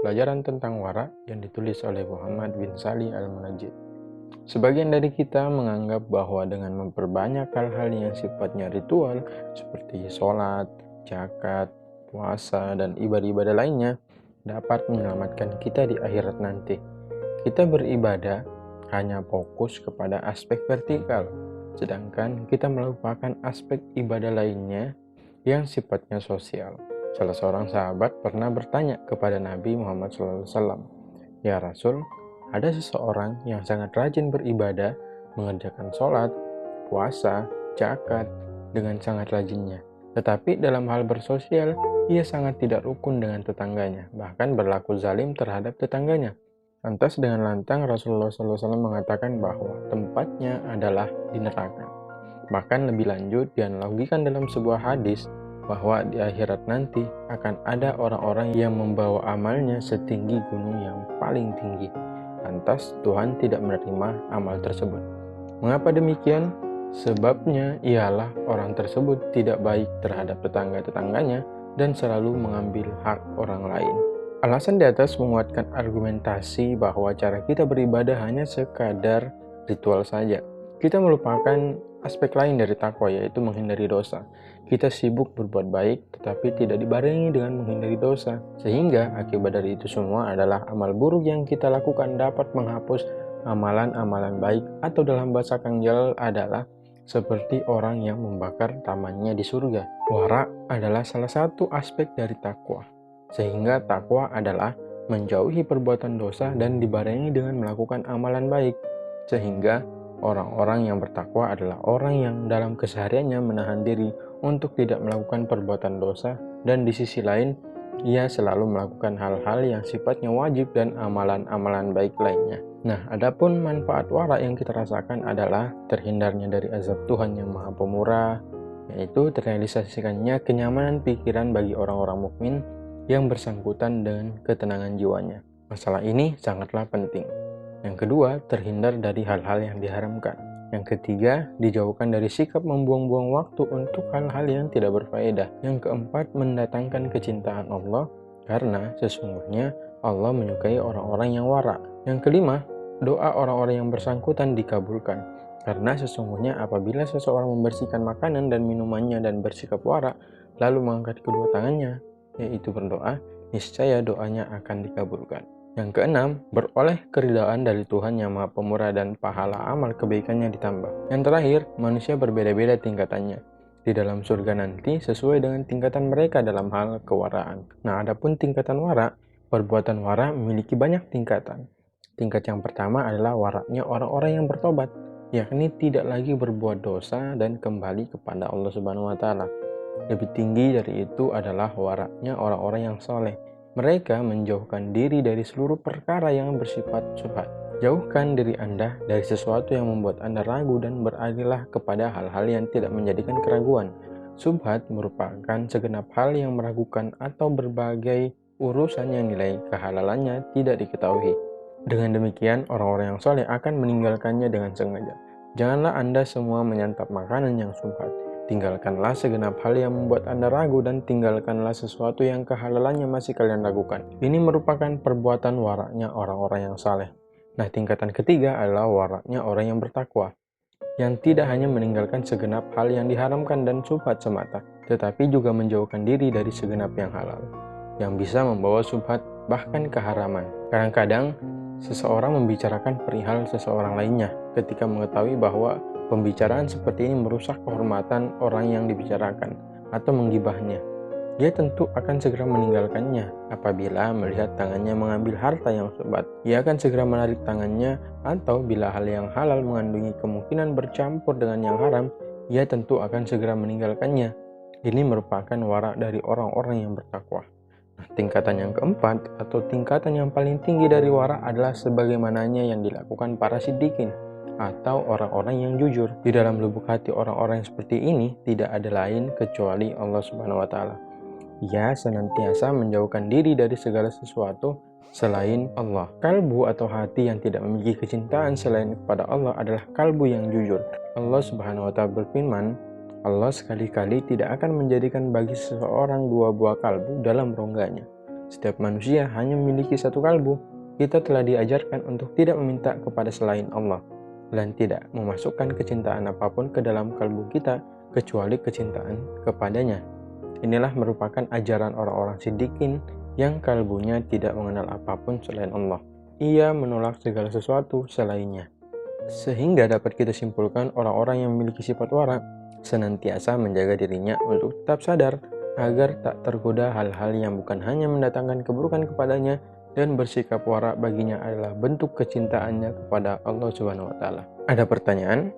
pelajaran tentang wara yang ditulis oleh Muhammad bin Salih Al-Munajjid. Sebagian dari kita menganggap bahwa dengan memperbanyak hal-hal yang sifatnya ritual seperti sholat, zakat, puasa, dan ibadah-ibadah lainnya dapat menyelamatkan kita di akhirat nanti. Kita beribadah hanya fokus kepada aspek vertikal, sedangkan kita melupakan aspek ibadah lainnya yang sifatnya sosial. Salah seorang sahabat pernah bertanya kepada Nabi Muhammad SAW, "Ya Rasul, ada seseorang yang sangat rajin beribadah, mengerjakan sholat, puasa, zakat dengan sangat rajinnya. Tetapi dalam hal bersosial, ia sangat tidak rukun dengan tetangganya, bahkan berlaku zalim terhadap tetangganya." Lantas dengan lantang Rasulullah SAW mengatakan bahwa tempatnya adalah di neraka. Bahkan lebih lanjut, dianalogikan dalam sebuah hadis bahwa di akhirat nanti akan ada orang-orang yang membawa amalnya setinggi gunung yang paling tinggi. Lantas Tuhan tidak menerima amal tersebut. Mengapa demikian? Sebabnya ialah orang tersebut tidak baik terhadap tetangga-tetangganya dan selalu mengambil hak orang lain. Alasan di atas menguatkan argumentasi bahwa cara kita beribadah hanya sekadar ritual saja. Kita melupakan aspek lain dari takwa, yaitu menghindari dosa. Kita sibuk berbuat baik, tetapi tidak dibarengi dengan menghindari dosa. Sehingga akibat dari itu semua adalah amal buruk yang kita lakukan dapat menghapus amalan-amalan baik, atau dalam bahasa Kang Jalal adalah seperti orang yang membakar tamannya di surga. Wara adalah salah satu aspek dari takwa. Sehingga takwa adalah menjauhi perbuatan dosa dan dibarengi dengan melakukan amalan baik. Sehingga orang-orang yang bertakwa adalah orang yang dalam kesehariannya menahan diri untuk tidak melakukan perbuatan dosa, dan di sisi lain ia selalu melakukan hal-hal yang sifatnya wajib dan amalan-amalan baik lainnya. Nah, adapun manfaat wara yang kita rasakan adalah terhindarnya dari azab Tuhan yang Maha Pemurah, yaitu terrealisasikannya kenyamanan pikiran bagi orang-orang mukmin yang bersangkutan dengan ketenangan jiwanya. Masalah ini sangatlah penting. Yang kedua, terhindar dari hal-hal yang diharamkan. Yang ketiga, dijauhkan dari sikap membuang-buang waktu untuk hal-hal yang tidak berfaedah. Yang keempat, mendatangkan kecintaan Allah, karena sesungguhnya Allah menyukai orang-orang yang wara. Yang kelima, doa orang-orang yang bersangkutan dikabulkan, karena sesungguhnya apabila seseorang membersihkan makanan dan minumannya dan bersikap wara, lalu mengangkat kedua tangannya, yaitu berdoa, niscaya doanya akan dikabulkan. Yang keenam, beroleh keridhaan dari Tuhan yang Maha Pemurah dan pahala amal kebaikannya ditambah. Yang terakhir, manusia berbeda-beda tingkatannya di dalam surga nanti sesuai dengan tingkatan mereka dalam hal kewaraan. Nah, adapun tingkatan wara, perbuatan wara memiliki banyak tingkatan. Tingkat yang pertama adalah waraknya orang-orang yang bertobat, yakni tidak lagi berbuat dosa dan kembali kepada Allah Subhanahu wa Ta'ala. Lebih tinggi dari itu adalah waraknya orang-orang yang soleh. Mereka menjauhkan diri dari seluruh perkara yang bersifat syubhat. Jauhkan diri Anda dari sesuatu yang membuat Anda ragu dan beralihlah kepada hal-hal yang tidak menjadikan keraguan. Syubhat merupakan segenap hal yang meragukan atau berbagai urusan yang nilai kehalalannya tidak diketahui. Dengan demikian, orang-orang yang soleh akan meninggalkannya dengan sengaja. Janganlah Anda semua menyantap makanan yang syubhat. Tinggalkanlah segenap hal yang membuat Anda ragu dan tinggalkanlah sesuatu yang kehalalannya masih kalian ragukan. Ini merupakan perbuatan waraknya orang-orang yang saleh. Nah, tingkatan ketiga adalah waraknya orang yang bertakwa, yang tidak hanya meninggalkan segenap hal yang diharamkan dan syubhat semata, tetapi juga menjauhkan diri dari segenap yang halal, yang bisa membawa syubhat bahkan keharaman. Kadang-kadang, seseorang membicarakan perihal seseorang lainnya ketika mengetahui bahwa pembicaraan seperti ini merusak kehormatan orang yang dibicarakan atau menggibahnya. Dia tentu akan segera meninggalkannya apabila melihat tangannya mengambil harta yang syubhat. Ia akan segera menarik tangannya, atau bila hal yang halal mengandungi kemungkinan bercampur dengan yang haram, ia tentu akan segera meninggalkannya. Ini merupakan warak dari orang-orang yang bertakwa. Nah, tingkatan yang keempat atau tingkatan yang paling tinggi dari warak adalah sebagaimananya yang dilakukan para siddiqin, atau orang-orang yang jujur. Di dalam lubuk hati orang-orang yang seperti ini tidak ada lain kecuali Allah Subhanahu wa Ta'ala. Ia senantiasa menjauhkan diri dari segala sesuatu selain Allah. Kalbu atau hati yang tidak memiliki kecintaan selain kepada Allah adalah kalbu yang jujur. Allah Subhanahu wa Ta'ala berfirman, Allah sekali-kali tidak akan menjadikan bagi seseorang dua buah kalbu dalam rongganya. Setiap manusia hanya memiliki satu kalbu. Kita telah diajarkan untuk tidak meminta kepada selain Allah dan tidak memasukkan kecintaan apapun ke dalam kalbu kita kecuali kecintaan kepadanya. Inilah merupakan ajaran orang-orang siddiqin yang kalbunya tidak mengenal apapun selain Allah. Ia menolak segala sesuatu selainnya. Sehingga dapat kita simpulkan orang-orang yang memiliki sifat wara senantiasa menjaga dirinya untuk tetap sadar agar tak tergoda hal-hal yang bukan hanya mendatangkan keburukan kepadanya, dan bersikap wara baginya adalah bentuk kecintaannya kepada Allah Subhanahu wa taala. Ada pertanyaan,